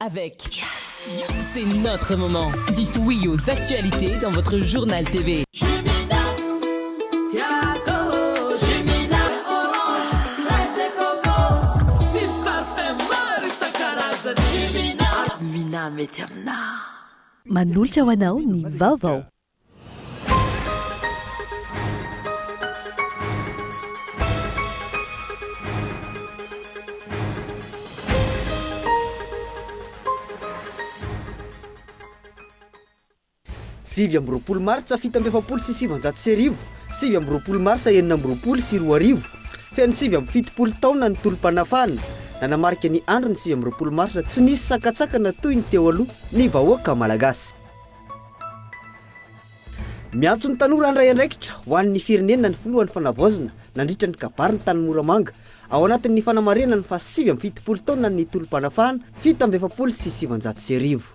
avec. C'est notre moment. Dites oui aux actualités dans votre journal TV. Manolotra ho anao ny vaovao. Sivy amby roapolo martsa fito amby efapolo sy sivanjato sy arivo, sivy amby roapolo martsa enina amby roapolo sy roa arivo, feno sivy amby fitopolo taona ny tolom-panafana. Nanamarika ny andro ny sivy amby roapolo martsa tsy nisy sakatsakana toy ny teo aloha ny vahoaka malagasy. Miantso ny tanora andray andraikitra ho an'ny firenena ny filohan'ny fanavaozana nandritra ny kabary ny tany Moramanga ao anatin'ny fanamarena ny fa sivy amby fitopolo taona ny tolom-panafana fito amby efapolo sy sivanjato sy arivo.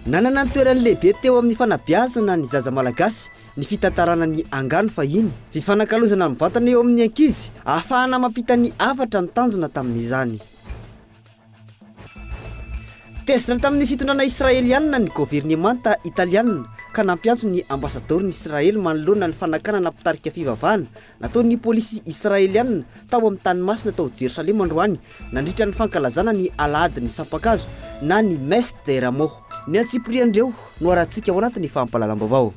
Nanana ny toerany lehibe teo amin'ny fanabeazana ny zaza malagasy ny fitantarana ny angano fahiny, fifanakalozana amin'ny vatana eo amin'ny ankizy, ahafahana mampita ny avatra ny tanjona tamin'izany. Tezitra tamin'ny fitondrana israelianina ny governemanta italianina ka nampiantso ny ambasadoriny Israely manoloana ny fanakana nampitarika fivavahana nataon'ny polisy israelianina tao amin'ny tanymasina tao Jerusalema androany nandritra ny fankalazana ny alahady ny sampakazo na ny Messe des Rameaux. Ny antsipriandreo no arahantsika ao anatin'ny fahampalalam-baovao.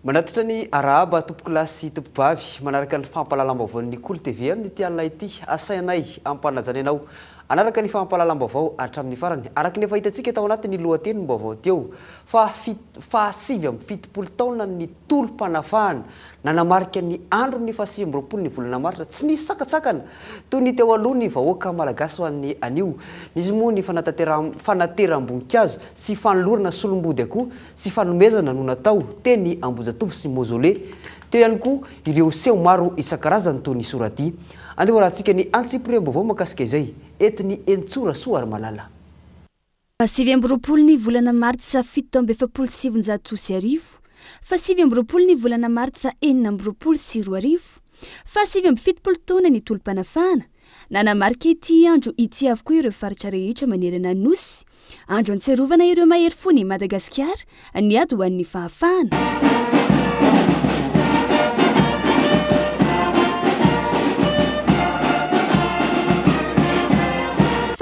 Manatitra ny arahaba tompokilasy tompobavy manaraka ny fahampalalam-baovao ny Kolo TV amin'ny ity alina ity asainay ampanajana ianao anaraka ny fahampalalam-baovao hatramin'ny farany araka ny efa hitantsika tao anatin'ny lohateny ny vaovao teo fa sivy amby fitopolo taona ny tolom-panafahana nanamarika ny andro ny fa sivy amby roapolo ny volana martsa tsy nisy sakatsakana toy ny teo aloha ny vahoaka malagasy ho an'ny anio nizy moa ny fanateram-boninkazo sy fanolorana solombody akoho sy fanomezana no natao teny Ambozatovo sy Mozole teo ihany koa ireo seho maro isan-karazany toy ny soraty. Andeha rahantsika ny antsipriam-baovao makasika izay etiny Entsora Soary Malala. Sivy amby roapolo ny volana martsa fito amby efapolo sy sivinjato sy arivo, fa sivy amby roapolo ny volana martsa enina amby roapolo sy roa arivo, fa sivy amby fitopolo taona ny tolom-panafana nanamarika ity andro ity avokoa ireo faritra rehetra manerana nosy, andro antserovana ireo mahery fo ny Madagasikara ny ady ho an'ny fahafahana.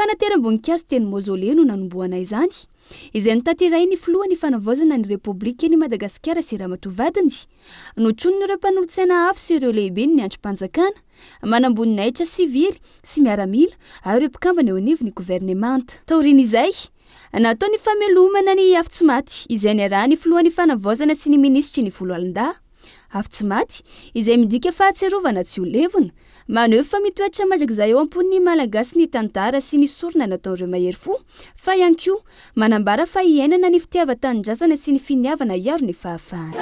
Fanateram-boninkazo teny Mozole no nanomboana izany, izay notatiray ny filohan'ny fanavaozana ny Repoblika ny Madagasikara sy Ramatoavadiny, notroniny ireo mpanolontsaina hafa sy ireo lehibe ny androm-panjakana, manamboninaitra sivily sy miaramila ary ireo mpikambana eo anivon'ny governemanta. Taorian'izay, nataony famelomana ny Afi-Tsimaty izay niarahany filohan'ny fanavaozana sy ny minisitry ny Voloalindahy. Afi-Tsimaty izay midika fahatserovana tsy ho levona, maneho fa mitoetra mandrakizay eo ampon'ny malagasy ny tantara sy ny sorona nataon'ireo mahery fo, fa ihany koa manambara fa hiainana ny fitiavan-tanindrazana sy ny finiavana hiaro ny fahafahana.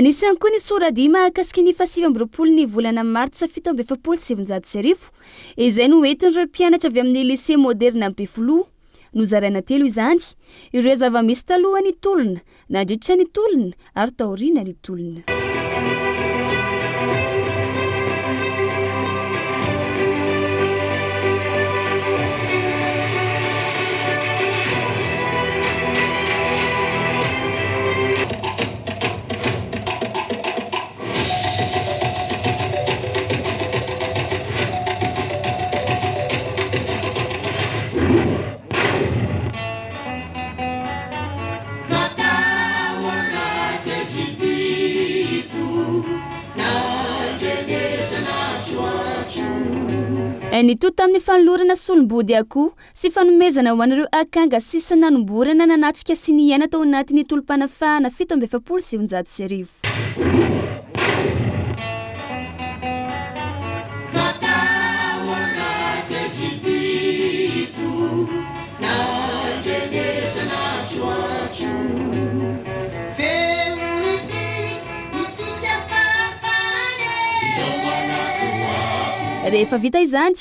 Nisy ihany koa ny sorady mahakasiky ny fasivy amby roapolo ny volana martsa fito amby efapolo sy sivinjato sy arivo, izay no entin'ireo mpianatra avy amin'ny lycée moderne Ampefolo. Nozaraina telo izany, ireo zava-misy taloha ny tolona, nandritra ny tolona ary taoriana ny tolona. Ny tota amin'ny fanolorana solombody akoho sy fanomezana ho an'ireo akanga sisa nanomborana nanatrika sy ny aina tao anatin'ny tolom-panafahana fito amby efapolo sy sivinjato sy arivo. rehefa vita izany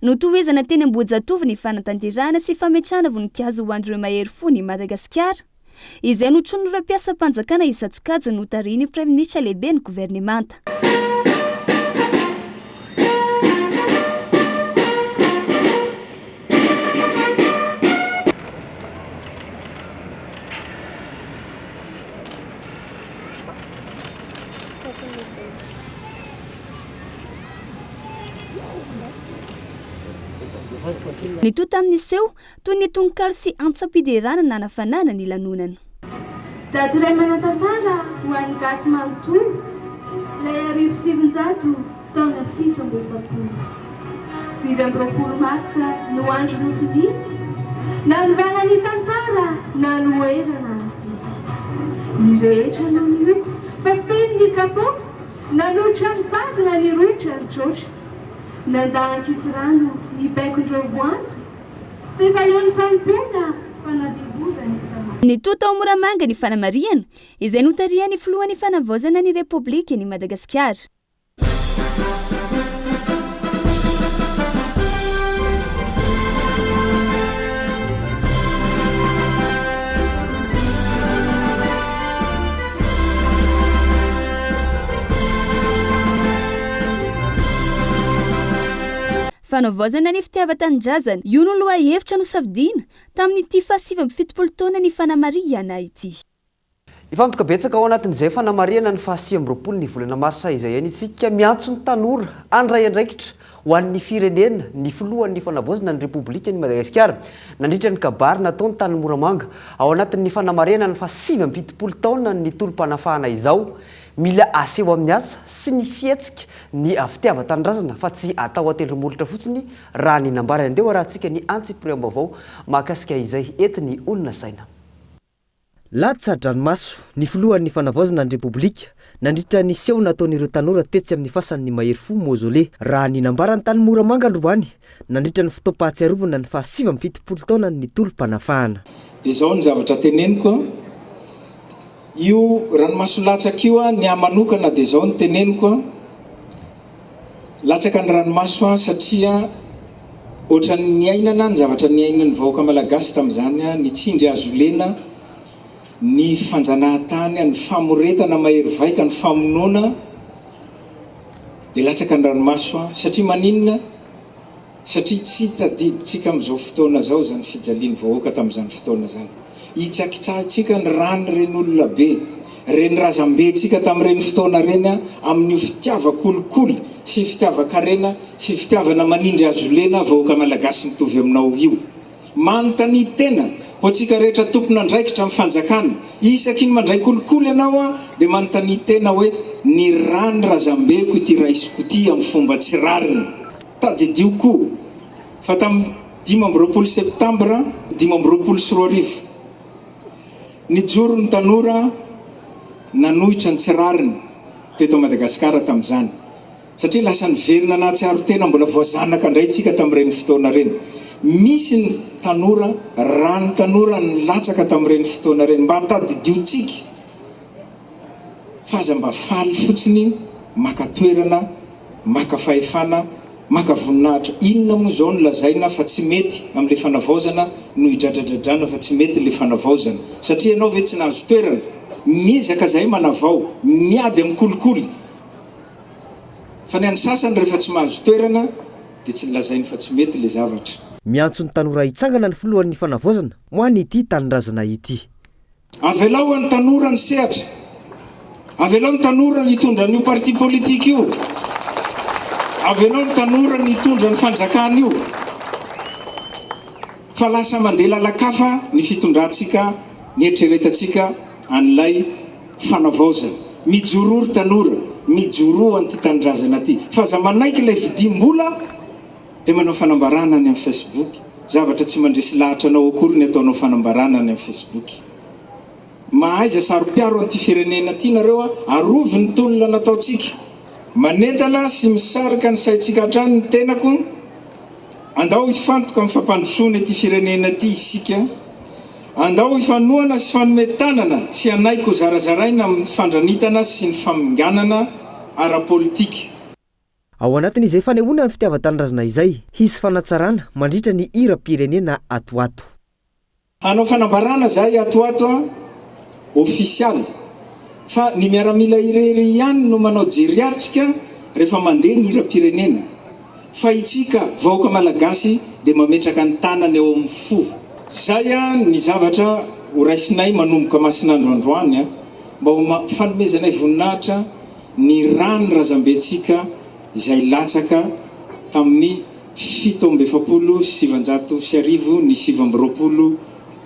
no toezana teny Ambohijatovy ny fanatanterahana sy fametrahana voninkazo ho an'ireo mahery fo ny Madagasikara izay notron'ireo mpiasam-panjakana Isatsokaja no tariny Premier Ministra lehibe ny governemanta. Ny to tamin'iseo toy ny tononkalo sy antsapiderana nanafanana ny lanonana. Daty iray manatantara ho an'ny gasy manontolo ilay 1900 taona 7 7 martsa no andro nofinity nanovana ny tantara na noerana antidy ny rehetra no nioko fa feno ny kapoka nanotra mitsagana ny rotra ritrotra nandahan-kitsy rano ny baiko ireo voanjo fefalohan'ny fanompena fanadivozany sama. Ny to tao Moramanga ny fanamariana izay notarihan'ny filohan'ny fanavaozana ny Repoblika ny Madagasikara. Fanavaozana ny fitiavan-tanindrazana io no loha hevitra no safidiana tamin'ity 7 taona ny fanamariana ity. Ifantoka betsaka ao anatin'izay fanamariana ny 7 ny volana marsa izay isika miantso ny tanora andray andraikitra ho an'ny firenena ny filohan'ny fanavaozana ny Repoblika ny Madagasikara nandritra ny kabary nataony tany Moramanga ao anatin'ny fanamariana ny 7 taona ny tolom-panafahana izao. Mila aseho amin'ny asa sy ny fietsika ny fitiavan-tanindrazana fa tsy atao atelomolotra fotsiny raha ny nambary andeha rahantsika ny antsipriam-baovao mahakasika izay entiny olona saina. Latsa-dranomaso ny filohan'ny fanavaozana ny Repoblika nandritra ny seho nataon'ireo tanora tetsy amin'ny fasan'ny mahery fo Mozole raha ny nambarany tany Moramanga androany nandritra ny fotoam-pahatsiarovana ny 7 taona ny tolom-panafahana. Dia izao ny zavatra teneniko io ranomaso latsaka io ny amanokana dia izao ny teneniko latsaka ny ranomaso satria ohatran'ny niainana ny zavatra niainana ny vahoaka malagasy tamin'izany ny tsindry azo lena ny fanjanahan-tany ny famoretana mahery vaika ny famonoana dia latsaka ny ranomaso satria maninona satria tsy tadiditsika amin'izao fotoana zao zany fijaliany vahoaka tamin'izany fotoana zany hitsakitsahantsika ny rano reny olona be reny razambentsika tamin'ireny fotoana reny amin'ny fitiava-kolikoly sy fitiava-karena sy fitiavana manindry azo lena vahoaka malagasy mitovy aminao io manontany tena ho antsika rehetra tompona andraikitra amin'ny fanjakana isaky ny mandray kolikoly ianao dia manontany tena hoe ny rano razambeko ity raisiko ity amin'ny fomba tsirariny tadidio koa fa tamin'ny 5 septambra 5 ny joro ny tanora nanohitra ny tsirariny teto Madagasikara tamin'izany satria lasa niverina nahatsiaro tena mbola voazanaka indray tsika tamin'ireny fotoana reny misy ny tanora raha ny tanora ny latsaka tamin'ireny fotoana reny mba hatadidiotsika fa aza mba faly fotsiny maka toerana maka fahefana maka voninahitra inona moa zao ny lazaina fa tsy mety amin'ilay fanavaozana no hidradradradrana fa tsy mety ilay fanavaozana satria ianao ve tsy nahazo toerana miezaka zay manavao miady amin'ny kolikoly fa ny an'ny sasany rehefa tsy mahazo toerana dia tsy lazainy fa tsy mety ilay zavatra. Miantso ny tanora hitsangana ny filohan'ny fanavaozana moany ity tanindrazana ity. Avelao ny tanora ny sehatra avelao ny tanora ny hitondra n'io parti politika io avelao ny tanora ny hitondra ny fanjakana io fa lasa mandeha lalakafa ny fitondrantsika ny eritreretantsika an'ilay fanavaozana mijorory tanora mijoro an'ity tanindrazana ty fa za manaiky ilay vidim-bola dia manao fanambarana ny amin'ny Facebook zavatra tsy mandresy lahatra anao akory ny ataonao fanambarana ny amin'ny Facebook mahaiza sarom-piaro an'ity firenena ty nareo arovy ny tolona nataotsika manentana sy misarika ny saitsika hatrany ny tenako andao hifantoka amin'ny fampandrosoana ity firenena ty isika andao hifanoana sy fanometanana tsy anaiko zarazaraina amin'ny fandranitana sy ny faminganana ara-politika. ao anatin'izay fanehoana ny fitiavan-tanindrazana izay hisy fanatsarana mandritra ny hiram-pirenena atoato. Hanao fanambarana zahay atoato ofisialy fa ny miaramila irery ihany no manao jeriatrika rehefa mandeha ny hiram-pirenena fa itsika vahoaka malagasy dia mametraka ny tanany eo amin'ny fo. Zay ny zavatra horaisinay manomboka masin'androandroany mba ho fanomezanay voninahitra ny rany razambetsika izay latsaka tamin'ny 1770 ny 7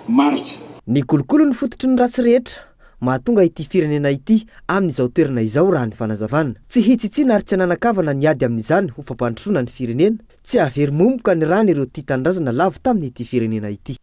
martsa. Ny kolokolo ny fototry ny ratsy rehetra mahatonga ity firenena ity amin'izao toerana izao raha ny fanazavana. Tsy hitsitsina ary tsy ananakavana ny ady amin'izany ho fampandrosoana ny firenena, tsy avery momboka ny rany ireo tia tanindrazana lavo tamin'ity firenena ity.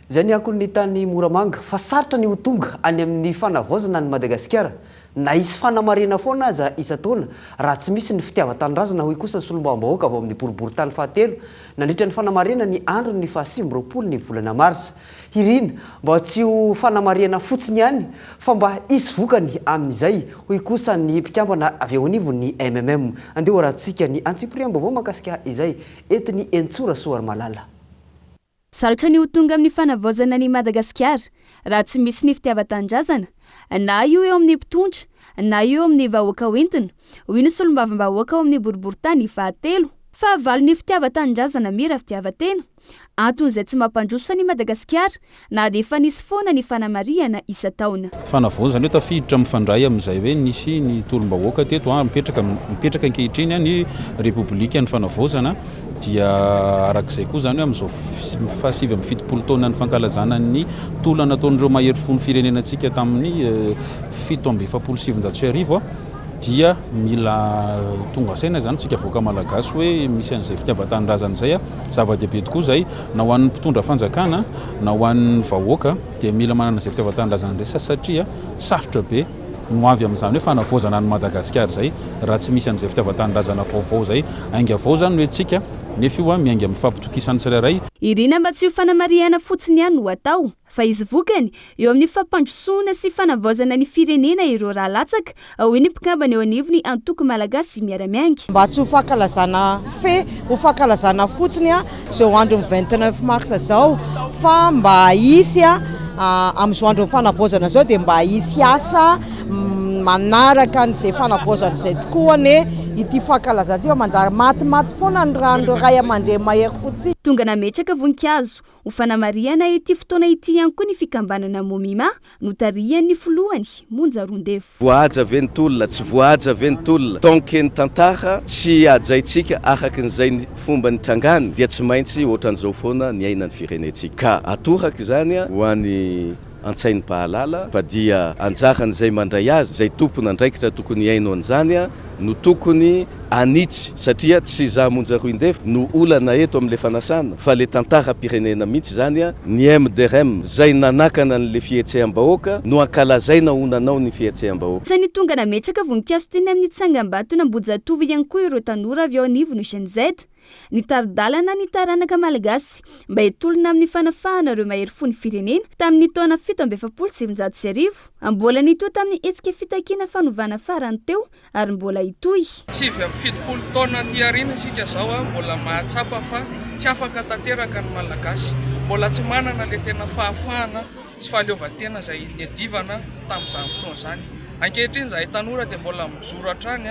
Izay ny ankon'ny tany Moramanga fa sarotra ny ho tonga any amin'ny fanavaozana ny Madagasikara. Na isy fanamarena foana aza isa-taona raha tsy misy ny fitiavan-tanindrazana hoy kosa ny solombavambahoaka avao amin'ny boribory tany fahatelo nandritra ny fanamarena ny andro ny 25 ny volana Marsa. Irina mba tsy ho fanamarena fotsiny ihany fa mba isy vokany amin'izay hoy kosa ny mpikambana avy ao anivo ny MMM. Andeha horantsika ny antsipriam-baovao makasika izay entiny Entsora Soarmalala. Sarotra ny ho tonga amin'ny fanavaozana ny Madagasikara raha tsy misy ny fitiavan-tanindrazana, na io eo amin'ny mpitondra na io amin'ny vahoaka hoentina, hoy ny solombavambahoaka ao amin'ny boriboritany fahatelo fa valo ny fitiavan-tanindrazana mira fitiavan-tena anton'izay tsy mampandroso ny Madagasikara na dia efa nisy foana ny fanamariana isa-taona. Fanavaozana hoe tafiditra mifandray amin'izay hoe nisy ny tolom-bahoaka teto mipetraka ankehitriny ny Repoblika ny fanavaozana dia arak'izay koa zany hoe amin'izao 770 taona ny fankalazana ny tolona nataon'ireo mahery fony firenenantsika tamin'ny 1770 dia mila tonga saina zany tsika voaka malagasy hoe misy an'izay fitiavan-tanindrazana izay zava-dehibe tokoa izay na ho an'ny mpitondra fanjakana na ho an'ny vahoaka dia mila manana izay fitiavan-tanindrazana ndray satria sarotra be no avy amin'izany hoe fanavaozana ny Madagasikara izay raha tsy misy an'izay fitiavan-tanindrazana vaovao izay ainga vao zany hoe tsika nefa io miainga amin'ny fampitokisany tsirairay. Irina mba tsy ho fanamariana fotsiny ihany no atao fa izy vokany eo amin'ny fampandrosoana sy fanavaozana ny firenena ireo raha latsaka hoy ny mpikambana eo anivony antoko malagasy miaramiangy. Mba tsy ho fankalazana ho fankalazana fotsiny izao andron'ny 29 mars zao fa mba hisy amin'izao andron'ny fanavaozana zao dia mba hisy asa manaraka n'izay fanavaozana izay tokoa ity fankalazantsika manjary matimaty foana ny rano ray aman-dreny mahery fotsiny. Tonga nametraka voninkazo ho fanamariana ity fotoana ity ihany koa ny fikambanana Momima notarian'ny filohany Monja Rondefo. Voahaja venitolona tsy voahaja venitolona tonkeny tantara tsy ajaitsika arakin'izay ny fomba ny trangany dia tsy maintsy ohatran'izao foana ny ainan'ny firenentsika ka atoraka zany ho an'ny an-tsain'ny pahalala fa dia anjaran'izay mandray azy zay tompona andraikitra tokony haino an'izany no tokony anitsy satria tsy za Monja Rondefo no olana eto amin'le fanasana fa le tantara-pirenena mihitsy zany ny MDRM zay nanakana n'le fihetseam-bahoaka no ankalazaina onanao ny fihetseam-bahoaka. Sa ny tonga nametraka voninkazo teny amin'ny tsangam-bato na Ambojatova ihany koa ireo tanora avy ao anivony GNZ ny taridalana ny taranaka malagasy mba hitolona amin'ny fanafahana ireo mahery fony firenena tamin'ny taona 1770 mbola nitoa tamin'ny hetsika fitakiana fanovana farany teo ary mbola hitohy. 70 taona ty arina isika zao mbola mahatsapa fa tsy afaka tanteraka ny malagasy, mbola tsy manana le tena fahafahana sy fahaleovantena izay niadivana tamin'izany fotoana izany. Ankehitriny zahay tanora dia mbola mijoro hatrany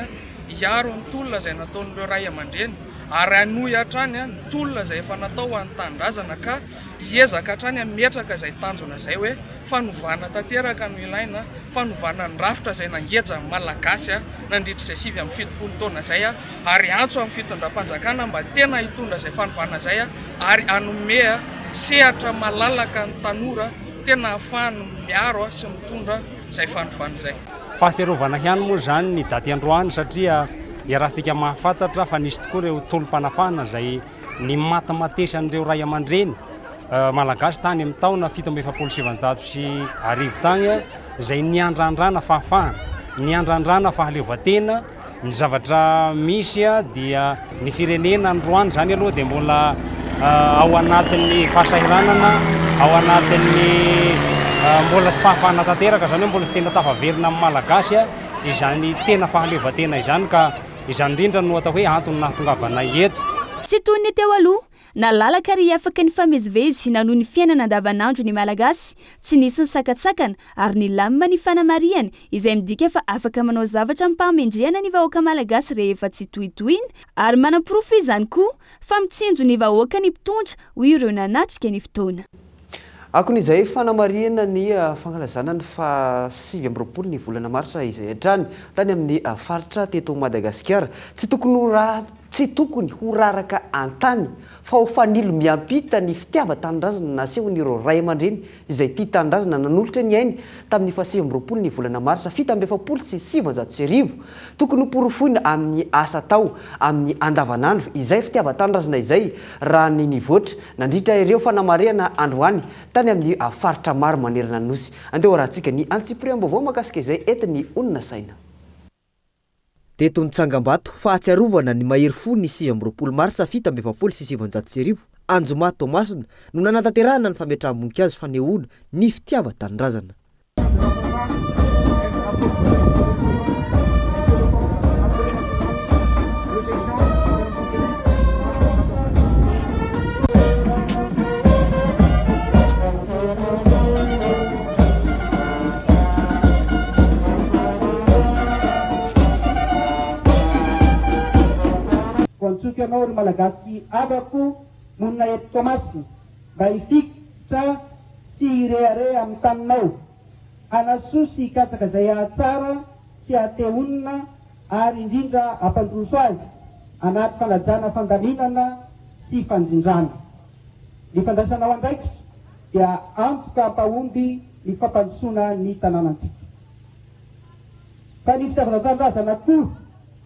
hiaro ny tolona izay nataon'ireo ray aman-dreny ary hanohy hatrany ny tolona izay efa natao an'ny tanindrazana ka hiezaka hatrany metraka izay tanjona izay hoe fanovana tanteraka no ilaina, fanovana ny rafitra izay nangeja malagasy nandritra izay 770 taona izay ary antso amin'ny fitondram-panjakana mba tena hitondra izay fanovana izay ary hanome sehatra malalaka ny tanora tena ahafahany miaro sy mitondra izay fanovana izay. Fahaserovana ihany moa zany ny daty androany satria iarahantsika mahafantatra fa nisy tokoa ireo tolom-panafana izay ny matimatesan'ireo ray aman-dreny malagasy tany amin'ny taona 1770 sy arivo tany izay niandrandrana fahafahana, niandrandrana fahaleovantena, ny zavatra misy dia ny firenena androany zany aloha dia mbola ao anatin'ny fahasahiranana, ao anatin'ny mbola tsy fahafahana tanteraka zany hoe mbola tsy tena tafaverina amin'ny malagasy izany tena fahaleovantena izany ka izany indrindra no atao hoe antony nahatongavanay eto. Tsy toy ny teo aloha nalalaka ry afaka ny famezivezy na noho ny fiainana andavanandro ny malagasy tsy nisy ny sakatsakana ary ny lamima ny fanamariana izay midika fa afaka manao zavatra mpahamendrehana ny vahoaka malagasy rehefa tsy tohitohina ary manam-porofo izany koa fa mitsinjo ny vahoaka ny mpitondra ho ireo nanatrika ny fotoana. Akon'izay fanamariana ny fankalazana ny fa 7 ny volana marsa izay hatrany tany amin'ny faritra teto Madagasikara tsy tokony ho raraka antany fa ho fanilo miampita ny fitiava-tanindrazana nasehon'ireo ray aman-dreny izay tia tanindrazana nanolotra ny ainy tamin'ny fa 7 ny volana marsa 770 tokony hoporofoina amin'ny asa tao amin'ny andavanandro izay fitiava-tanindrazana izay raha ny nivoatra nandritra ireo fanamariana androany tany amin'ny faritra maro manerana ny nosy. Andeha rahantsika ny antsipriam-baovao makasika izay entiny onona saina. Teto Nitsangambato fahatsiarovana ny mahery fo ny 7 marsa 770 Anjoma Tomasina no nanatanterahana ny fametraham-boninkazo fanehoana ny fitiava-tanindrazana. Anao ry malagasy abako monina eto Tomasina mba hifikitra sy irehare amin'ny taninao anasoa sy hikatsaka izay ahatsara sy ahateonina ary indrindra ampandroso azy anaty fanajana fandaminana sy fandrindrana. Ny fandraisanao andraikitra dia antoka ampahomby ny fampandrosoana ny tanànantsika. Fa ny fitiavana-tanindrazana koa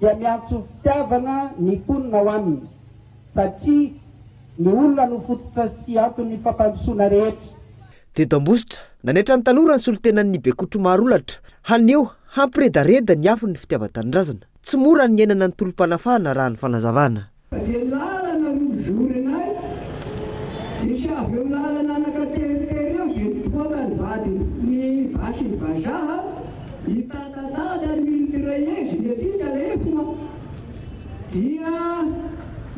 dia miantso fitiavana ny mponina ho aminy satria ny olona no fototra sy antony fampandrosoana rehetra. Teto Ambositra nanaitra ny tanora ny solotenan'ny Bekotro Marolatra haneo hampiredareda ny afo ny fitiava-tanindrazana. Tsy mora ny iainana ny tolom-panafahana raha ny fanazavana. Dia lalana rozory anay dia sy avy eo lalana anakateritery eo dia nipoaka ny vady ny basy ny vazaha hitatatady ny militireezy dia tsika lefona dia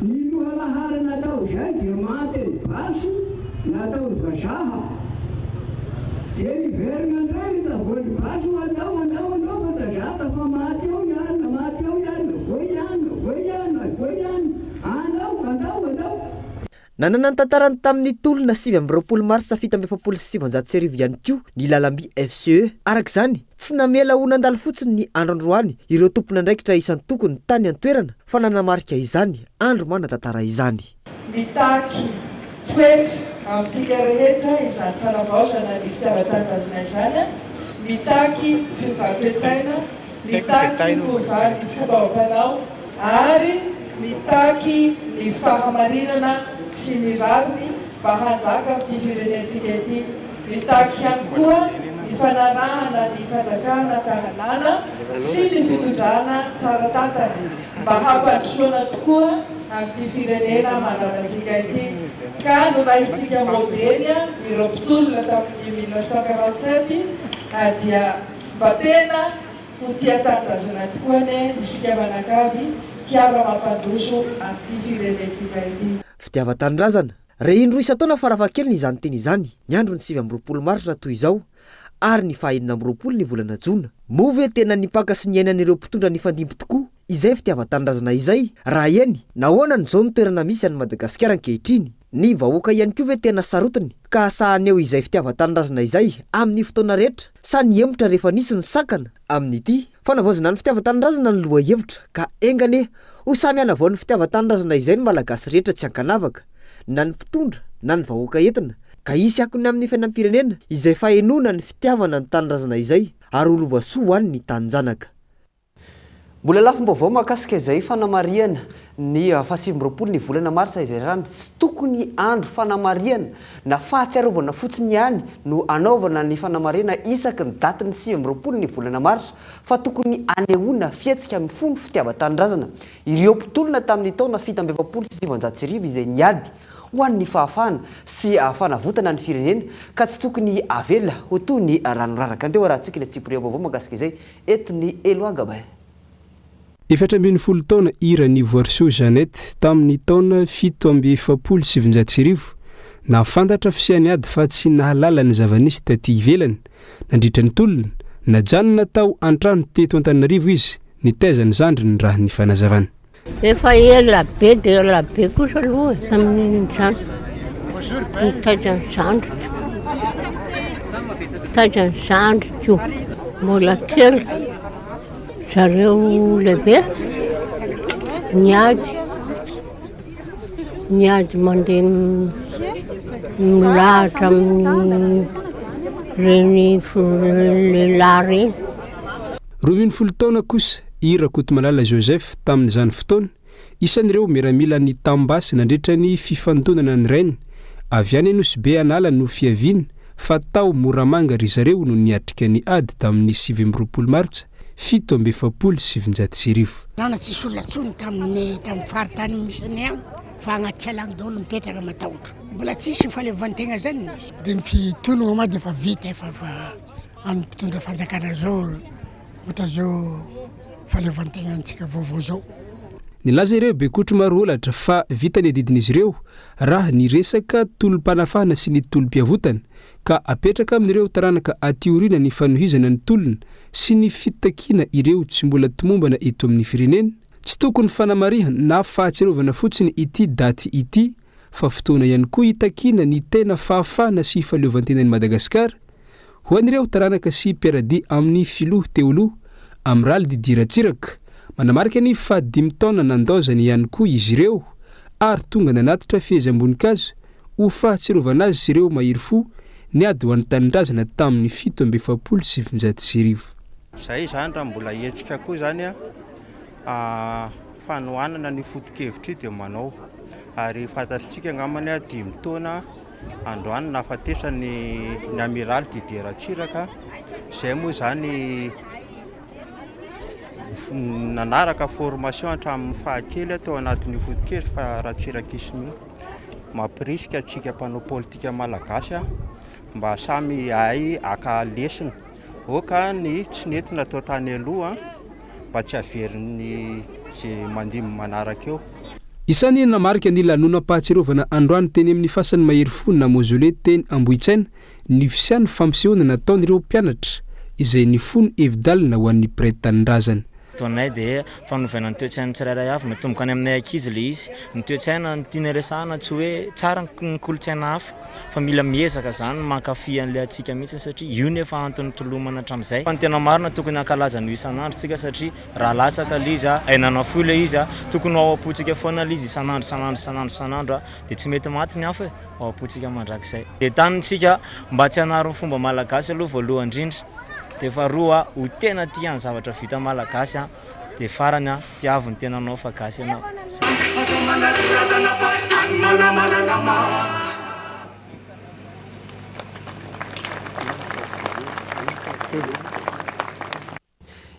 ny lohalahary natao zay dia maty ny basy natao ny vazaha dia ny verina indray ny tavoan'ny basy ho atao fa tazata fa maty eo ihany voy ihany andao. Nanana ny tantarany tamin'ny tolona 7 marsa 770 ihany koa ny lalamby FCE. Arak'izany tsy namela ho nandalo fotsiny ny andro androany ireo tompona andraikitra isan'ny tokony tany an-toerana fa nanamarika izany andro manatantara izany. Mitaky toetra amintsika rehetra izany fanavaozana ny fitiavan-tanindrazana izany, mitaky fivahan-toetraina, mitaky ny fomba ampanao ary mitaky ny fahamarinana sy ny rariny mba hanjaka amin'ity firenentsika ity. Mitaky ihany koa ny fanarahana ny fanjakana tanàna sy ny fitondrana tsara tantany mba hampandrosoana tokoa amin'ity firenena mandanantsika ity. Ka no raisitsika modely ireo mpitolona tamin'ny 1947 dia mba tena ho tia tanindrazana tokoa ny isika manakavy kiara mampandroso amin'ity firenentsika ity. Fitiava-tanindrazana reindro isa-taona farafahakeliny izany teny izany ny andro ny 7 marsa toy izao ary ny 20 ny volana Jona. Move tena nipaka sy ny ainan'ireo mpitondra ny fandimby tokoa izay fitiava-tanindrazana izay raha eny nahoana n'izao ny toerana misy any Madagasikara ankehitriny. Ny vahoaka ihany koa ve tena sarotiny ka sahaneo izay fitiava-tanindrazana izay amin'ny fotoana rehetra sa ny hemotra rehefa nisy ny sakana amin'ity fanavaozana ny fitiava-tanindrazana ny loha hevitra ka engane ho samy anavao ny fitiava-tanindrazana izay ny malagasy rehetra tsy ankanavaka na ny mpitondra na ny vahoaka entina ka isy akony amin'ny fiainam-pirenena izay fahenona ny fitiavana ny tanindrazana izay ary olova soa any ny taninjanaka. Mbola lafim-baovao mahakasika izay fanamariana ny fa 7 ny volana marsa izay rany tsy tokony andro fanamariana na fahatsiarovana fotsiny ihany no anaovana ny fanamariana isaky ny daty ny 7 ny volana marsa fa tokony anehoana fietsika amin'ny fomba fitiava-tanindrazana ireo mpitolona tamin'ny taona 770 izay niady ho an'ny fahafahana sy fanavotana ny firenena ka tsy tokony avela ho toy ny ranoraraka. Andeha rahantsika ny Antsipriam-baovao mahakasika izay etiny Eloagaba. 4 taona ira ny voarso Jeannette tamin'ny taona 770 nafantatra fisiany ady fa tsy nahalala ny zavanisy taty ivelany nandritra ny tolona najanona tao antrano teto Antananarivo izy nitezany zandry ny raha ny fanazavana. Efa ela be dia ela be kosa aloha amin'ny zandry nitezany zandry mbola kely zareo lehibe niady mandeha milahatra amin'ny reny lehilahy reny. 20 taona kosa ira Kotomalala Joseph tamin'izany fotoana isan'ireo miaramila ny tambasy nandritra ny fifandonana ny rainy avy any Nosbe anala no fiaviana fa tao moramanga ry zareo no niatrika ny ady tamin'ny 7 Martsa 1770. Nana tsy solatsony tamin'ny faritany misy agny fa agnaty alagny daholo mipetraka matahotra. Mbola tsisy fahaleovantegna zany. Dia ny fitologna ma dia efa vita efa amin'ny mpitondra fanjakana zao ohatra zao fahaleovantegna antsika vaovao zao. Nilaza ireo Bekotro maro olatra fa vita ny adidin'izy ireo raha ny resaka tolom-panafahana sy ny tolom-piavotana ka apetraka amin'ireo taranaka atiorina ny fanohizana ny tolona sy ny fitakina ireo tsy mbola tomombana eto amin'ny firenena tsy tokony fanamariha na fahatsiarovana fotsiny ity daty ity fa fotoana ihany koa hitakina ny tena fahafahana sy fahaleovantenan'i Madagasikara ho an'ireo taranaka sy mpiaradia amin'ny filoha teoloha Amiral Didier Ratsiraka manamarika ny 5 taona nandozany ihany koa izy ireo ary tonga nanatitra fehezam-boninkazo ho fahatsiarovana azy sy ireo mahery fo niady ho an'ny tanindrazana tamin'ny 1770. Zay zany raha mbola hetsika koa zany fanohanana ny foto-kevitra dia manao ary fantatsika ngamany 5 taona androany nafatesany ny Amiral Didier Ratsiraka zay moa zany nanaraka formation hatramin'ny fahakely tao anatin'ny foto-kevitra fa Ratsiraka isiny mampirisika atsika mpanao politika malagasy mba samy hay aka lesona oka ny tsy nentina atao tany aloha mba tsy averin'ny zay mandimy manaraka eo. Isany namarika ny lanonam-pahatsiarovana androany teny amin'ny fasan'ny mahery fo na mausolée teny Ambohitsaina ny fisiany fampisehoana nataon'ireo mpianatra izay ny fony hevidalina ho an'ny prêtre tanindrazana. Tonay dia fanovaina ny toe-tsaina tsirairay avy matomboka any aminay ankizy le izy ny toe-tsaina ny tiana resahana tsy hoe tsara ny kolontsaina hafa fa mila miezaka zany mankafy an'ilay atsika mihitsy satria io nefa antony tolomana hatramin'izay fa ny tena marina tokony hankalaza ny isan'andro tsika satria raha latsaka le izy ainana fo le izy tokony ao am-potsika foana le izy isan'andro dia tsy mety maty ny hafa ao am-potsika mandrakizay dia tanintsika mba tsy hanaro ny fomba malagasy aloha voalohany indrindra dia faharoa ho tena tia ny zavatra vita malagasy dia farany tiaviny tena anao fa gasy ianao.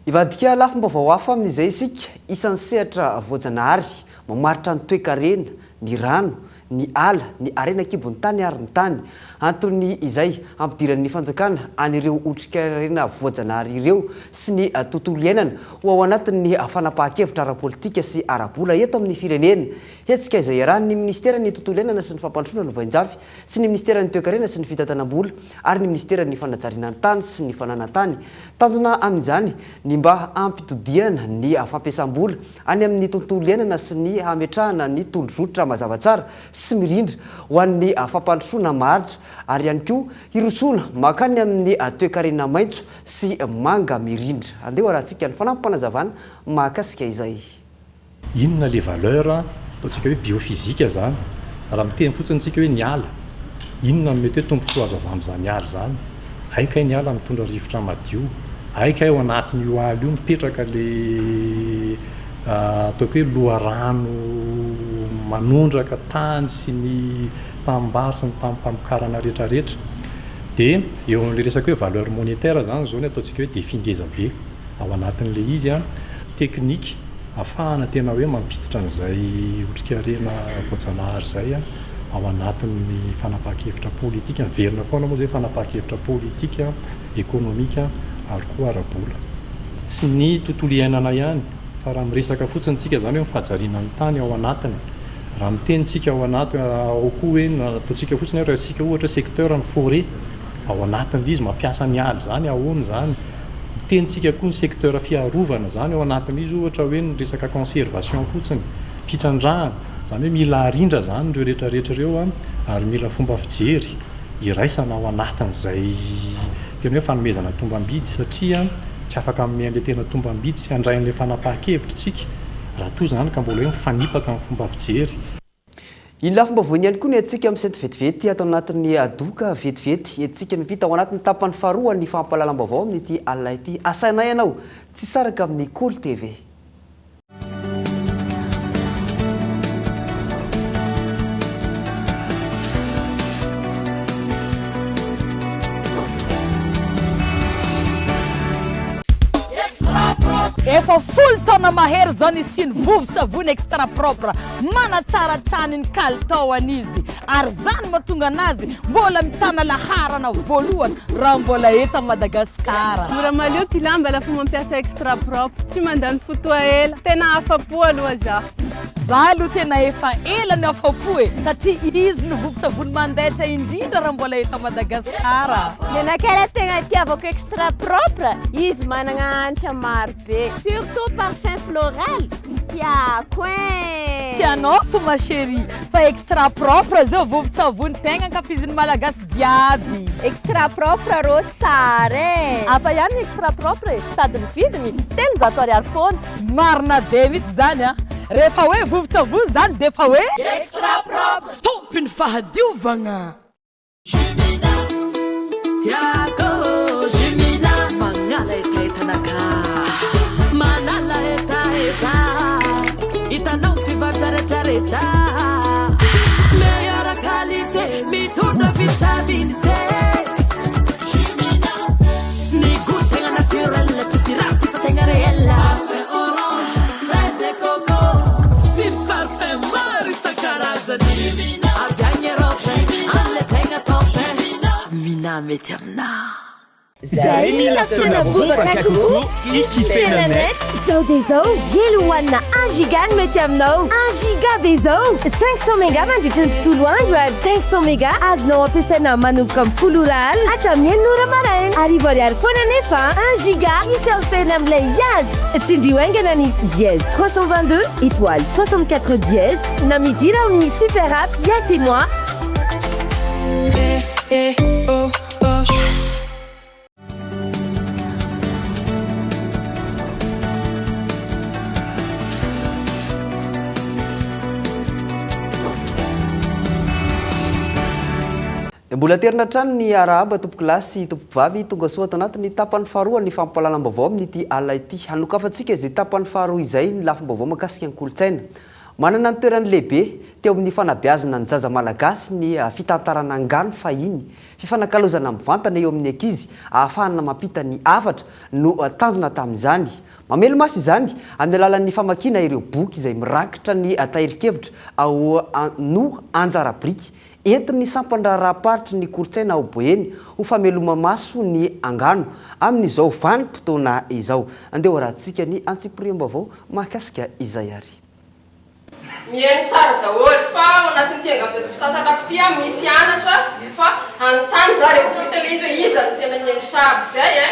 Ivadika lafim-baovao hafa amin'izay isika isan'ny sehatra voajanahary mamaritra ny toe-karena, ny rano, ny ala, ny arena kibon'ny tany ary ny tany antony izay ampidiran'ny fanjakana an'ireo otrikaina voajanahary ireo sy ny tontolo iainana ho ao anatin'ny fanapahan-kevitra ara-politika sy ara-bola eto amin'ny firenena. Hetsika izay iarahan'ny ministeran'ny tontolo iainana sy ny fampandrosoana ny vainjavy sy ny ministeran'ny toe-karena sy ny fitantanam-bola ary ny ministeran'ny fanajariana ny tany sy ny fananantany tanjona amin'izany ny mba ampitodiana ny fampiasam-bola any amin'ny tontolo iainana sy ny hametrahana ny tondrozotra mazava tsara sy mirindra ho an'ny fampandrosoana maharitra ary ihany koa hirosoana makany amin'ny toe-karena maitso sy manga mirindra. Andeha rahantsika ny fanampanazavana mahakasika izay. Inona le valeur ataontsika hoe biofizika zany raha miteny fotsiny tsika hoe ny ala inona mety hoe tombontsoa azo avy amin'izany ala zany aika ny ala mitondra rivotra madio aika ao anatin'io ala io mipetraka le ataoko hoe loharano manondraka tany sy ny tambary sy ny tampamokarana rehetrarehetra dia eo amin'le resaka hoe valeur monétaire zany zao ny ataontsika hoe defingeza be ao anatin'le izy teknika ahafahana tena hoe mampiditra an'izay otrikarena voajanahary zay ao anatin'ny fanapahan-kevitra politika miverina foana moa zay fanapahan-kevitra politika ekonomika ary koa ara-bola tsy ny tontolo iainana ihany fa raha miresaka fotsiny tsika zany hoe mifahajariana ny tany ao anatiny raha mitenytsika ao anaty ao koa hoe ataontsika fotsiny raha sika ohatra secteur ny forêt ao anatin'le izy mampiasa ny aly zany ahoany zany mitenytsika koa ny secteur fiarovana zany ao anatin'izy ohatra hoe ny resaka conservation fotsiny mpitrandrahana zany hoe mila arindra zany reo rehetrarehetra reo ary mila fomba fijery iraisana ao anatin'izay tena hoe fanomezana tombam-bidy satria tsy afaka miain'le tena tombam-bidy sy andrain'le fanapaha-kevitra tsika raha toy zany ka mbola hoe mifanipaka amin'ny fomba fijery. Iny lafomba voany ihany koa ny antsika amin'ny sety vetivety atao anatin'ny adoka vetivety antsika mipita ao anatin'ny tapany faharoa ny fampahalalam-baovao amin'ity alina ity. Asaina ianao tsy saraka amin'ny Cool TV. Efa full taona mahery zany isiny vovo-tsavony extra propre manatsara traniny kalitaoan'izy ary zany mahatonga anazy mbola mitana laharana voalohany raha mbola eto Madagasikara. Mora malio ty lamba lafa mampiasa extra propre tsy mandany fotoa ela tena afapo aloha zaho. Zaho aloha tena efa ela ny afapo e satria izy no vovo-tsavony mandaitra indrindra raha mbola eto Madagasikara. Menakala tegna tiavako extra propre izy managna hanitra maro be surtout parfum floral tiako e. Tianao fo ma chérie fa extra propre zao vovo-tsavony tegna ankafizin'ny malagasy jiaby. Extra propre rô tsara e. Afa ihany extra propre sady ny vidiny 300 ariary foana. Marina be mihitsy zany a. Rehefa hoe vovo-tsavony zany de fa hoe extra propre tompiny fahadiovagna. Jumina tiako Jumina mangala etaitanaka manala etaeta itanao mpivatraretraretra meilleure qualité mitondra vitamine C. Jumina ny goût-tegna naturel tsy pirate fa tegna réel. Parfum orange, fraise et coco sy parfum maro isan-karazany. Jumina avy roche amle tegna torche mina mety amina. Zay mila fotoana bobaka koko ikifena net. Zao de zao hely hoanina 1 giga ny mety aminao. 1 giga be zao 500 méga mandritra ny tontolo andro ary 500 méga azonao ampiasaina manomboka amin'ny folo oraly hatramin'ny enina ora maraina. Arivo ariary foana nefa 1 giga isanfena amin'ilay azy. Tsindrio aingana ny dièse 322 étoile 64 dièse na midira amin'ny super app Yes et moi. Oh oh yes. Mbola terina trano ny arahaba tompo kilasy tompo vavy tonga soa ato anatin'ny tapany faharoa ny fampahalalam-baovao amin'ity alina ity. Hanokafantsika izay tapany faharoa izay ny lafim-baovao mahakasika ny kolotsaina. Manana ny toerany lehibe teo amin'ny fanabeazana ny zaza malagasy ny fitantarana angano fahiny fifanakalozana mivantana eo amin'ny ankizy ahafahana mampita ny afatra no tanjona tamin'izany. Mamelo maso izany amin'ny alalan'ny famakiana ireo boky izay mirakitra ny tahirin-kevitra ao no anjara biriky entiny sampandra-rahaparitry ny kolotsaina ao boeny ho fameloma maso ny angano amin'izao vanim-potoana izao. Andeha rahantsika ny antsipriam-baovao mahakasika izay ary. Mihaino tsara daholo fa ao anatin'ny fitantarako ty misy anatra fa anontany za rehefa vita le izy hoe iza no tena mihaino tsara zay e.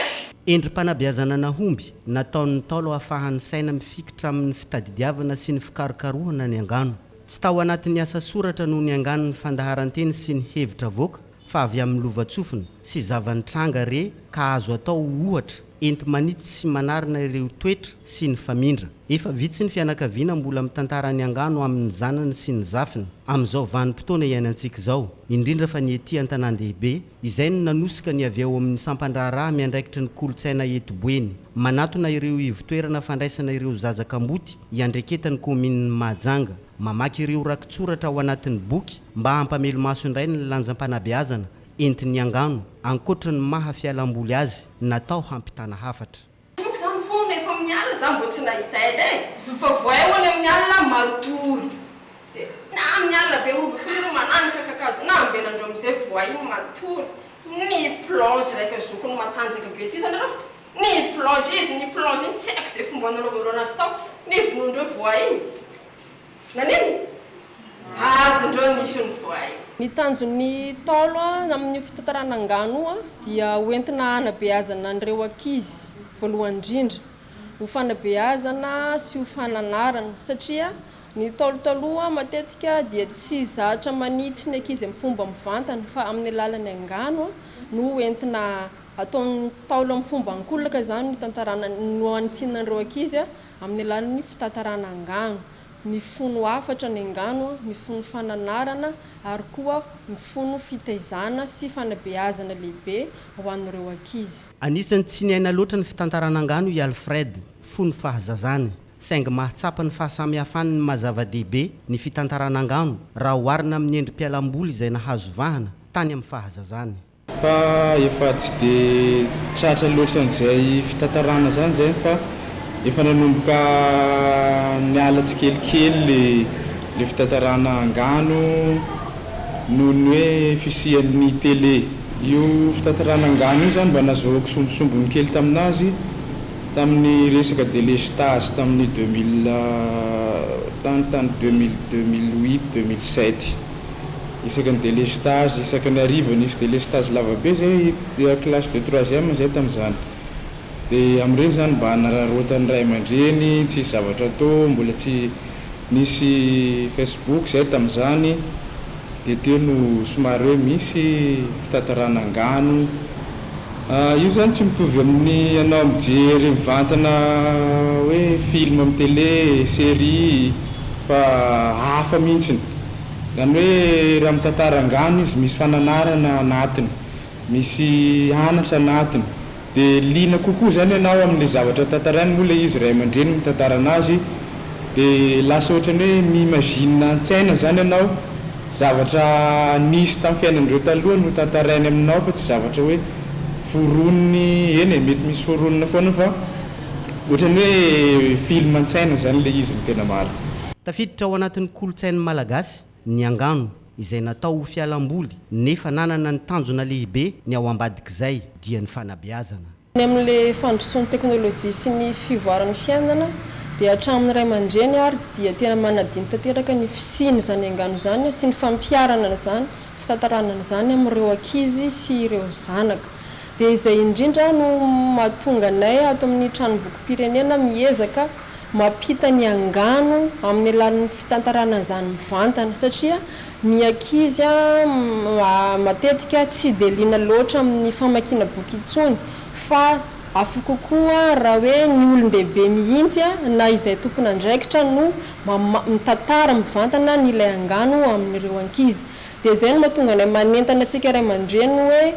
Endrim-panabeazana nahomby nataon'ny Ntaolo ahafahan'ny saina mifikitra amin'ny fitadidiavana sy ny fikarokarohana ny angano. Tsy tao anatin'ny asa soratra noho ny angano ny fandaharanteny sy ny hevitra voaka fa avy amin'ny lova-tsofina sy zavan-tranga re ka azo atao ohatra enti manitsy sy manarina ireo toetra sy ny famindra. Efa vitsy ny fianakaviana mbola mitantara ny angano amin'ny zanany sy ny zafiny amin'izao vanim-potoana iainantsika izao, indrindra fa ny ety an-tanan-dehibe izay no nanosika ny avy ao amin'ny sampandraharaha miandraikitry ny kolotsaina eto boeny, manatona ireo ivitoerana fandraisana ireo zazakamboty iandreketany komin'ny Mahajanga, mamaky ireo rakitsoratra ao anatin'ny boky mba hampamelo maso indray ny lanjam-panabeazana entiny angano ankoatra ny mahafialamboly azy natao hampitana hafatra. Zany foana efa amin'ny alina zany mbo tsy nahita edy e fa voahoana amin'ny alina matory dia na amin'ny alina be roba fony mananika kakazo na ambenandreo amin'izay voa iny matory ny planche raika zokony matanjaka be ty tanareo ny plonge izy ny plonge iny tsy haiko zay fomba nanaovandreo anazy tao ny vonondreo voay iny nanino azondreo ny finy voay. Ny tanjon'ny taolo amin'ny fitantarana angano dia hoentina hanabeazana an'ireo ankizy voalohany indrindra ho fanabeazana sy ho fananarana satria ny taolo taloha matetika dia tsy zatra manitsy ny ankizy amin'ny fomba mivantana fa amin'ny alalan'ny angano no hoentina ataon'ny taolo amin'ny fomba ankolaka zany ny tantarana no anitsinana an'ireo ankizy amin'ny alalan'ny fitantarana angano. Mifono afatra ny angano, mifono fananarana ary koa mifono fitaizana sy fanabeazana lehibe ho an'ireo ankizy. Anisany tsy niaina loatra ny fitantarana angano i Alfred fono fahazazany saingy mahatsapa ny fahasamihafany ny mazava-dehibe ny fitantarana angano raha oharina amin'ny endrim-pialamboly izay nahazo vahana tany amin'ny fahazazany. Fa efa tsy dia tratra loatra n'izay fitantarana zany zay fa efa nanomboka niala tsikelikely le fitantarana angano noho ny hoe fisian'ny télé. Io fitantarana angano io zany mba nazahoako sombosombony kely taminazy tamin'ny resaka délestage tamin'ny 2008-2007 isaka ny délestage isaka ny ariva nisy délestage lavabe zay classe de 3e zay tamin'izany. Dia amin'ireny zany mba nararotany ray aman-dreny tsy zavatra atao mbola tsy nisy Facebook zay tamin'izany dia teo no somary hoe misy fitantarana angano. Io zany tsy mitovy amin'ny anao mijery mivantana hoe film amin'ny télé série fa hafa mihitsiny zany hoe raha mitantara angano izy misy fananarana anatiny misy anatra anatiny dia liana kokoa zany ianao amin'ilay zavatra tantarainy moa ilay izy ray aman-dreny mitantara anazy dia lasa ohatrany hoe mi-imagine an-tsaina zany ianao zavatra nisy tamin'ny fiainan'ireo taloha no tantarainy aminao fa tsy zavatra hoe foroniny eny mety misy foronina foana fa ohatrany hoe film an-tsaina zany ilay izy ny tena maro. Tafiditra ao anatin'ny kolotsain'ny malagasy ny angano izay natao ho fialamboly nefa nanana ny tanjona lehibe ny ao ambadik'izay dia ny fanabeazana. Ny amin'ilay fandrosoan'ny teknôlôjia sy ny fivoaran'ny fiainana dia hatramin'ny ray aman-dreny ary dia tena manadiny tanteraka ny fisiany zany angano zany sy ny fampiarana zany fitantarana zany amin'ireo ankizy sy ireo zanaka. Dia izay indrindra no mahatonga anay ato amin'ny tranombokim-pirenena miezaka mampita ny angano amin'ny alalan'ny fitantarana zany mivantana satria ny ankizy matetika tsy dia liana loatra amin'ny famakiana boky intsony fa afaka kokoa raha hoe ny olon-dehibe mihitsy na izay tompona andraikitra no mitantara mivantana ny ilay angano amin'ireo ankizy. Dia izay no mahatonga anay manentana antsika ray aman-dreny hoe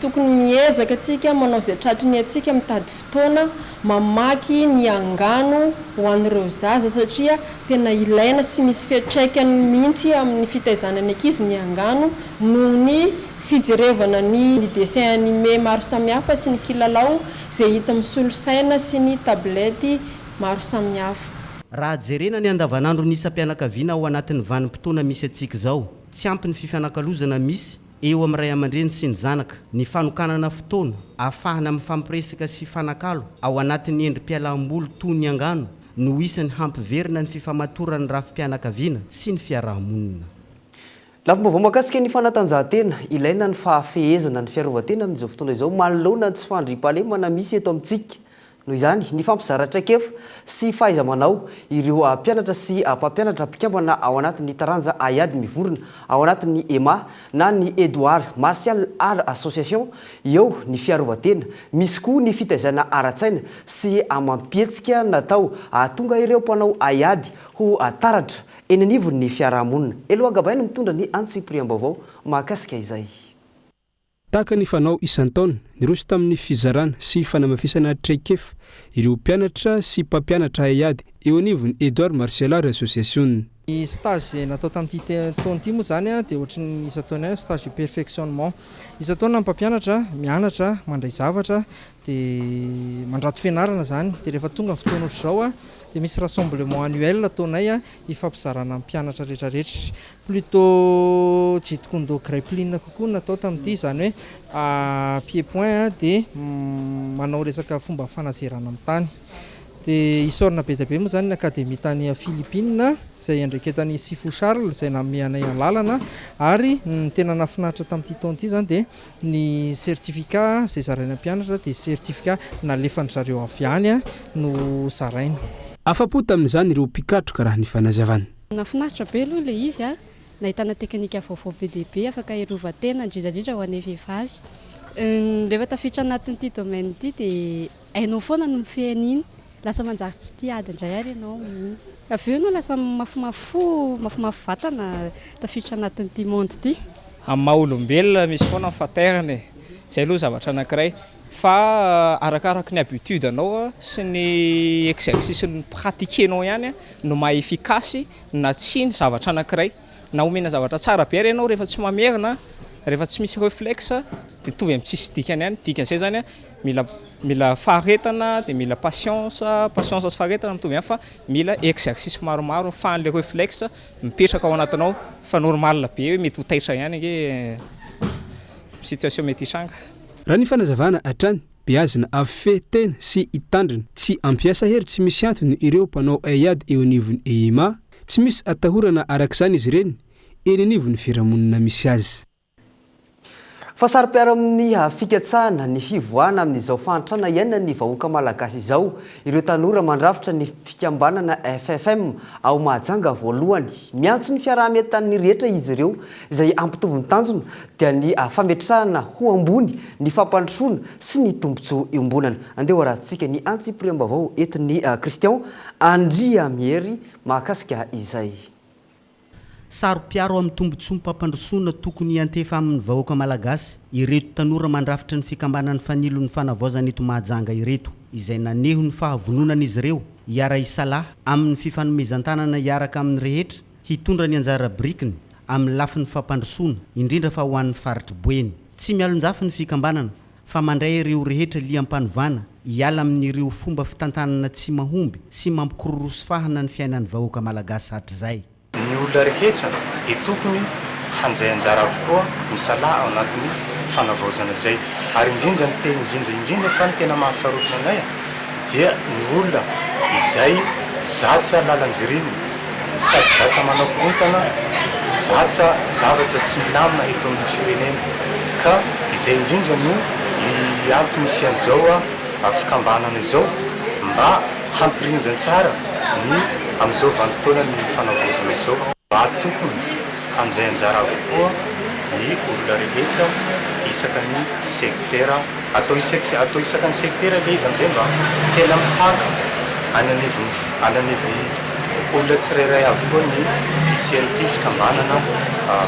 tokony miezaka atsika manao izay tratriny atsika mitady fotoana mamaky ny angano ho an'ireo zaza satria tena ilaina sy misy fiantraikany mihitsy amin'ny fitaizanany ankizy ny angano noho ny fijerevana ny dessin animé maro samihafa sy ny kilalao izay hita amin'ny solosaina sy ny tablety maro samihafa. Raha jerena ny andavanandro ny isam-pianakaviana ao anatin'ny vanim-potoana misy atsika izao tsy ampy ny fifanankalozana misy eo amin'ny ray aman-dreny sy ny zanaka ny fanokanana fotoana ahafahana amin'ny fampiresaka sy fanakalo ao anatin'ny endrim-pialamboly toy ny angano no isan'ny hampiverina ny fifamatorany rafim-pianakaviana sy ny fiarahamonina. Lafim-baovao mahakasika ny fanatanjahantena ilaina ny fahafehezana ny fiarovan-tena amin'izao fotoana izao manoloana tsy fandriam-pahalemana misy eto amintsika. Noho izany ny fampizaratra kefa sy fahaiza-manao ireo mpianatra sy mpampianatra mpikambana ao anatin'ny taranja Ayady Mivorona ao anatin'ny EMA na ny Edouard Martial Art Association eo ny fiarovan-tena misy koa ny fitaizana ara-tsaina sy amampietsika natao ahatonga ireo mpanao Ayady ho taratra eny anivon'ny fiarahamonina. Elo Agabaina mitondra ny antsipriam-baovao mahakasika izay. Tahaka ny fanao isan-taona niroso tamin'ny fizarana sy fanamafisana traikefa ireo mpianatra sy mpampianatra Ayady eo anivon'ny Edouard Martial Art Association. Ny stage zay natao tamin'ity taona ity moa zany dia ohatran'ny isan-taona stage de perfectionnement. Isan-taona mpampianatra mianatra mandray zavatra dia mandrato fianarana zany dia rehefa tonga fotoana ohatr'izao dia misy rassemblement annuel ataonay hifampizarana mpianatra rehetrarehetra plutôt jitokondo graiplin kokoa natao tamin'ity zany hoe pied-point dia manao resaka fomba fanazerana amin'ny tany dia isorina be dia be moa zany ny akademia tany Philippines izay andreketany Sifu Charles izay nameanay lalana ary ny tena nafinaritra tamin'ity taona ity zany dia ny certificat izay zaraina mpianatra dia certificat nalefany zareo avy any no zaraina. Afapo tamin'izany ireo mpikatroka raha ny fanazavana. Nafinaritra be aloha ilay izy nahitana teknika vaovao be dia be afaka hiarovan-tena indrindrandrindra ho an'ny vehivavy. Rehefa tafiditra anatin'ity domaine ity dia hainao foana no mifehan'iny. Lasa manjary tsy tia ady indray ary ianao. Avy eo no lasa mafimafy vatana tafiditra anatin'ity monde ity. Amin'ny maha-olombelona misy foana faterany izay aloha zavatra anankiray fa arakaraka ny habitude anao sy ny exercice ny pratiquenao ihany no maha efficace na tsy ny zavatra anankiray na omena zavatra tsara be ary ianao rehefa tsy mamerina rehefa tsy misy réflexe dia tovy amin'ny tsisy dikany ihany. Dikan'izay zany mila faharetana dia mila patience sy faharetana mitovy ihany fa mila exercice maromaro afahan'le réflexe mipetraka ao anatinao fa normal be hoe mety ho taitra ihany nge situation mety hitranga. Raha ny fanazavana hatrany beazina afe tena sy hitandrina tsy ampiasa hery tsy misy antony ireo mpanao aiady eo anivon'ny EIMA tsy misy atahorana arak'izany izy ireny eny anivon'ny fiarahamonina misy azy. Fa sary-piara amin'ny fikatsahana ny fivoahana amin'izao fantrana iainana ny vahoaka malagasy izao ireo tanora mandrafitra ny fikambanana FFM ao Mahajanga voalohany miantso ny fiaraha-miatan'ny rehetra izy ireo izay ampitovy ny tanjona dia ny fametrahana ho ambony ny fampandrosoana sy ny tombontsoa iombonana. Andeha hoarahantsika ny antsipriam-baovao etin'ny Christian Andria Miery mahakasika izay. Saro-piaro amin'ny tombontsoa mpampandrosoana tokony antefa amin'ny vahoaka malagasy ireto tanora mandrafitra ny fikambanan'ny fanilon'ny fanavaozana eto Mahajanga ireto izay naneho ny fahavononan'izy ireo hiara isalahy amin'ny fifanomezan-tanana hiaraka amin'ny rehetra hitondra ny anjara brikiny amin'ny lafin'ny fampandrosoana indrindra fa ho an'ny faritry boeny. Tsy mialonjafy ny fikambanana fa mandray ireo rehetra liam-panovana hiala amin'ireo fomba fitantanana tsy mahomby sy mampikirorosofahana ny fiainan'ny vahoaka malagasy hatr'izay. Ny olona rehetra dia tokony hanjay anjara avokoa misalahy ao anatin'ny fanavaozana izay ary indrindra ny teny indrindra fa ny tena mahasarotana anay dia ny olona izay zatra lalan-jiriny sady zatra manao-kontana zatra zavatra tsy milamina eto amin'ny firenena ka izay indrindra no antony misy an'izao fikambanana izao mba hampirindra tsara ny amin'izao vanim-potoana ny fanavaozana izao mba tokony hanjay anjara avokoa ny olona rehetra isaka ny sektera atao isaka ny sektera ilay izy amin'izay mba tena mipaka ananivon'ny olona tsirairay avokoa ny fisian'ity fikambanana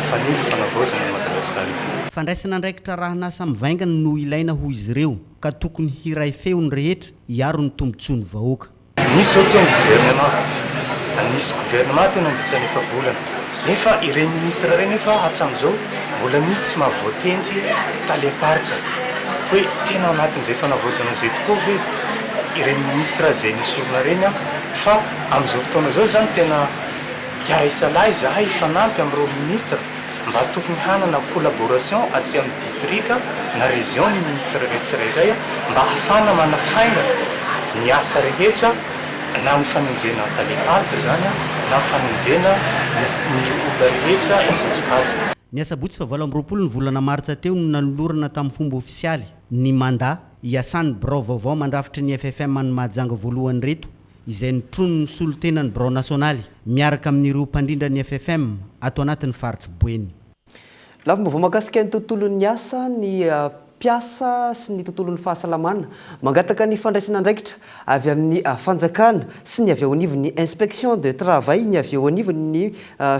fanilo fanavaozana ny Madagasikara. Fandraisana andraikitra raha nasa mivaingana no ilaina ho izy ireo ka tokony hiray feo ny rehetra hiaro ny tombontsoa ny vahoaka. Nisy zao teo ny gouvernement nisy gouvernement tena andrisany efa bolana nefa ireny ministre ireny nefa hatramin'izao mbola misy tsy mahavoatenjy taleparitra hoe tena anatin'izay fanavaozana izay tokoa hoe ireny ministre izay nisorona reny fa amin'izao fotoana izao zany tena hiara isalahy izahay hifanampy amin'ireo ministre mba tokony hanana collaboration aty amin'ny district na région ny ministre tsirairay mba hafana manafaingana ny asa rehetra na ny fanenjena taleparitra zany na fanenjena ny olona rehetra isantsokajy. Ny asabotsy fa 20 ny volana martsa teo no nanolorana tamin'ny fomba ofisialy ny mandat iasan'ny birao vaovao mandrafitra ny FFM ny Mahajanga voalohany reto izay nitrono ny solotenan'ny birao nasionaly miaraka amin'ireo mpandrindra ny FFM ato anatin'ny faritry boeny. Lafomba mahakasika ny tontolon'ny asa ny piasa sy ny tontolon'ny fahasalamana mangataka ny fandraisana andraikitra avy amin'ny fanjakana sy ny avy ao anivon'ny inspection de travail ny avy ao anivon'ny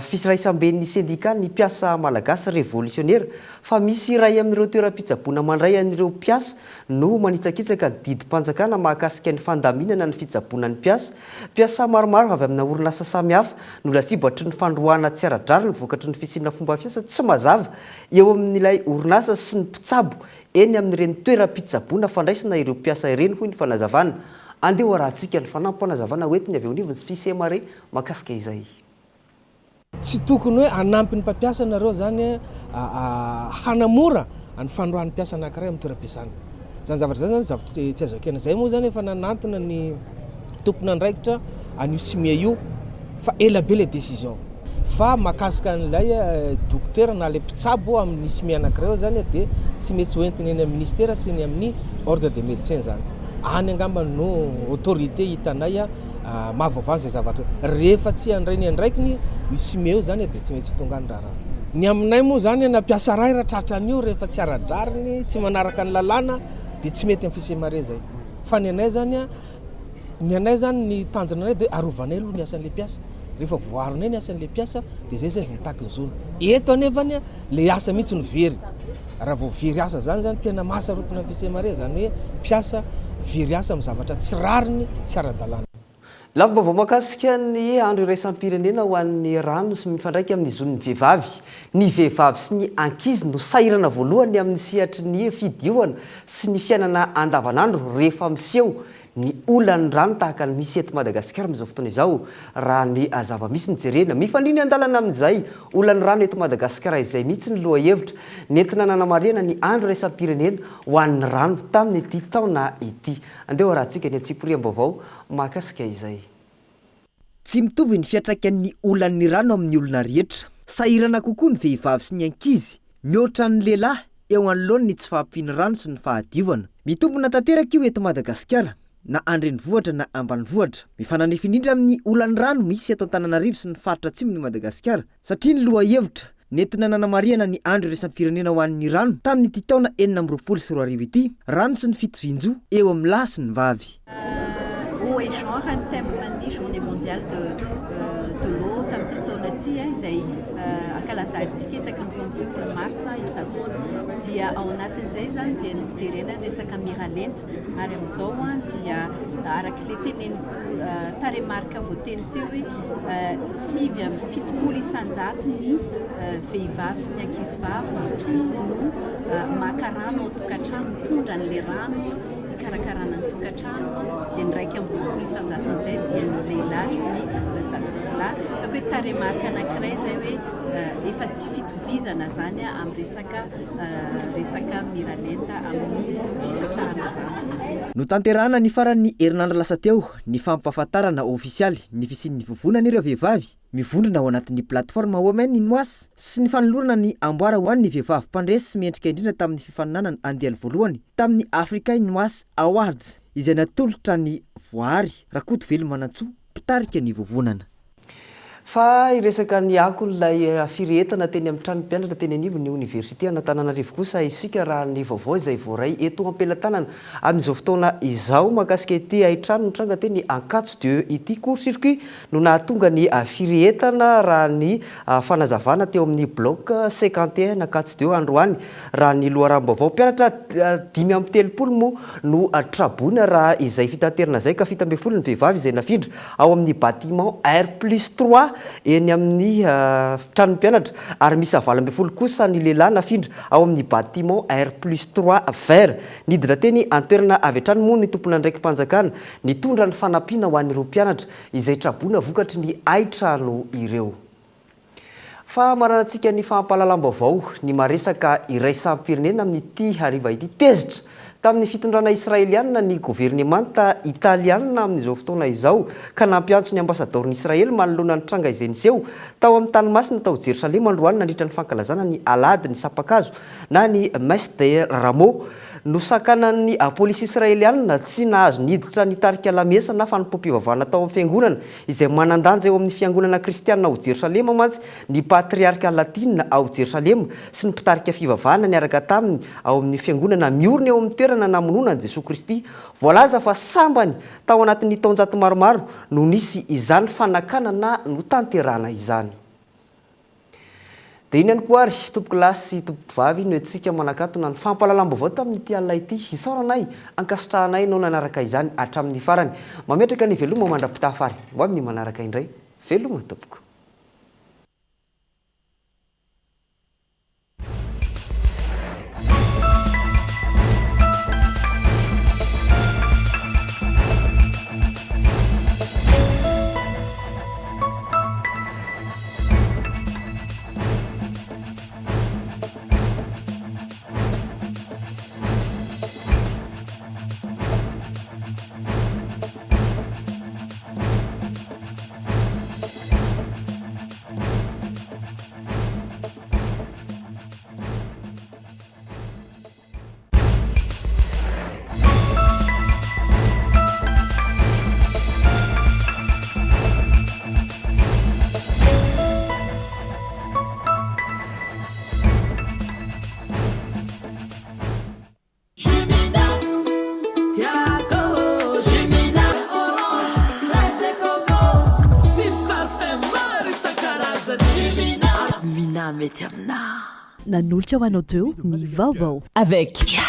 fisiraisam-ben'ny syndicat ny piasa malagasy révolutionnaire fa misy ray amin'ireo toeram-pitsaboana mandray an'ireo piasa no manitsakitsaka ny didim-panjakana mahakasika ny fandaminana ny fitsaboana ny piasa maromaro avy amina orinasa samihafa no lasibatry ny fandroana tsy ara-drariny vokatry ny fisinina fomba fiasa tsy mazava eo amin'ilay orinasa sy ny mpitsabo eny amin'ireny toeram-pitsaboana fandraisana ireo piasa ireny hoy ny fanazavana. andeha ho rahantsika ny fanampanazavana hoetiny avy eo nivony sy fisemare makasika izay. Tsy tokony hoe anampy ny mpampiasa nareo zany hanamora ny fandroan'ny mpiasa anankiray amin'ny toeram-piasana. Zany zavatra zany zavatra tsy azo ekena zay moa zany efa nanantona ny tompona andraikitra an'io simia io fa ela be le décision. Fa makasika an'ilay dokotera na le mpitsabo amin'ny simia anankiray zany dia tsy mety hoentiny eny amin'ny ministère sy ny amin'ny ordre des médecins zany. Any angamba no autorité hitanay mahavaovany zay zavatra. Rehefa tsy andrainy andraikiny simia io zany dia tsy mety tonga ny raharaha. Ny aminay moa zany nampiasa ray raha tratran'io rehefa tsy aradrariny tsy manaraka ny lalàna dia tsy mety amin'ny fisemare zay. Fa ny anay zany ny tanjonanay dia arovanay aloha ny asan'le mpiasa. Rehefa voaronay ny asan'le mpiasa dia zay zay mitaky ny zona. Eto anefany le asa mihitsy ny very. Raha vao very asa zany tena mahasarotana fisemare zany hoe mpiasa very asa amin'ny zavatra tsy rariny tsy ara-dalàna. Lava-baovao mahakasika ny andro iraisam-pirenena ho an'ny rano sy mifandraika amin'ny zon'ny vehivavy. Ny vehivavy sy ny ankizy no sahirana voalohany amin'ny sihatry ny fidiovana sy ny fiainana andavanandro rehefa miseho ny olan'ny rano tahaka ny misy eto Madagasikara amin'izao fotoana izao. Raha ny zava-misy ny jerena mifandrina andalana amin'izay olan'ny rano eto Madagasikara izay mihitsy ny loha hevitra nentina nanamarihana ny andro iraisam-pirenena ho an'ny rano tamin'ny ity taona ity. Andeha rahantsika ny Antsiporiam-baovao mahakasika izay. Tsy mitovy ny fiatraikan'ny olan'ny rano amin'ny olona rehetra. Sahirana kokoa ny vehivavy sy ny ankizy mihoatra ny lehilahy eo anoloany ny tsy fahampiany rano sy ny fahadiovana. Mitombona tanteraka io eto Madagasikara na andrenivohitra na ambanivohitra. Mifananefy indrindra amin'ny olan'ny rano misy eto Antananarivo sy ny faritra atsimon'ny Madagasikara satria ny loha hevitra nentina nanamarihana ny andro iraisam-pirenena ho an'ny rano tamin'ity taona 2024 ity, rano sy ny fitovian-jo eo amin'ny lahy sy ny vavy. Eau et genre ny thème ny journée mondiale de l'eau tamin'ity taona ity izay ankalazantsika isaky ny 29 marsa isan-taona. Dia ao anatin'izay zany dia misy jerena resaka miralenta ary amin'izao dia arak'ilay teneniko taremarika voateny teo hoe 7.7 isan-jato ny vehivavy sy ny ankizivavy no maka rano ao tokantrano, mitondra an'ilay rano ikarakarana ny tokantrano. Dia ny 2.7 isan-jaton'izay dia ny lehilahy sy ny zatovolahy. Ataoko hoe taremarika anankiray zay hoe efa tsy fitovizana zany amin'ny resaka miralenta amin'ny fisatrahana rano. Notanterahana ny faran'ny herinandro lasa teo ny fampahafantarana ofisialy ny fisian'ny vovonana ireo vehivavy mivondrona ao anatin'ny plateforme Women in Moas sy ny fanolorana ny amboara ho an'ny vehivavy mpandresy sy miendrika indrindra tamin'ny fifaninanana andiany voalohany tamin'ny Africa in Moas Awards izay natolotra ny voary Rakoto Velomanantsoa mpitarika ny vovonana. Fa iresaka ny akon'ilay firehetana teny amin'ny trano mpianatra teny anivon'ny université Antananarivo kosa isika raha ny vaovao izay voaray eto am-pelantanana amin'izao fotoana izao makasika ity aitrano nitranga teny Ankatso dia ity court-circuit no nahatonga ny firehetana raha ny fanazavana teo amin'ny bloc 51 Ankatso dia androany. Raha ny loharam-baovao mpianatra 530 moa no trabona raha izay fitaterana izay ka 70 ny vehivavy izay nafindra ao amin'ny bâtiment R+3 eny amin'ny trano mpianatra ary misy 20 kosa ny lehilahy nafindra ao amin'ny bâtiment R+3 vert. Nidina teny antoerana avy hatrany moa ny tompona ndraiky mpanjakana nitondra ny fanampiana ho an'ireo mpianatra izay trabona vokatry ny aitrano ireo. Fa maranantsika ny fampahalalam-baovao ny maresaka iraisam-pirenena amin'ity hariva ity tezitra tamin'ny fitondrana israeliana ny gouvernemanta italiana amin'izao fotoana izao ka nampiantso ny ambassador ny Israely manoloana ny tranga izay niseho tao amin'ny tanomasina tao Jerosalema androany nandritra ny fankalazana ny alady ny sapakazo na ny Mes de Ramo. Nosakanan'ny polisy israeliana tsy nahazo niditra ny tarika lamesa na fanompom-pivavahana tao amin'ny fiangonana izay manandanja eo amin'ny fiangonana kristianina ao Jerosalema mantsy ny patriarka latina ao Jerosalema sy ny mpitarika fivavahana niaraka taminy ao amin'ny fiangonana miorina eo amin'ny toerana namonoana ny Jesosy Kristy. Voalaza fa sambany tao anatin'ny taonjato maromaro no nisy izany fanakana na no tanterana izany. Dia iny ihany koa ary tompoko lahy sy tompoko vavy no antsika manakatona ny fampahalalam-baovao tamin'ity alina ity isaoranay ankasitrahanay no nanaraka izany hatramin'ny farany. Mametraka ny veloma mandra-pitafary ho amin'ny manaraka indray veloma tompoko. minamety amina. Nanolotra ho anao teo ny vaovao. Avec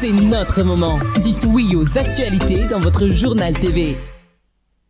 c'est notre moment. Dites oui aux actualités dans votre journal TV.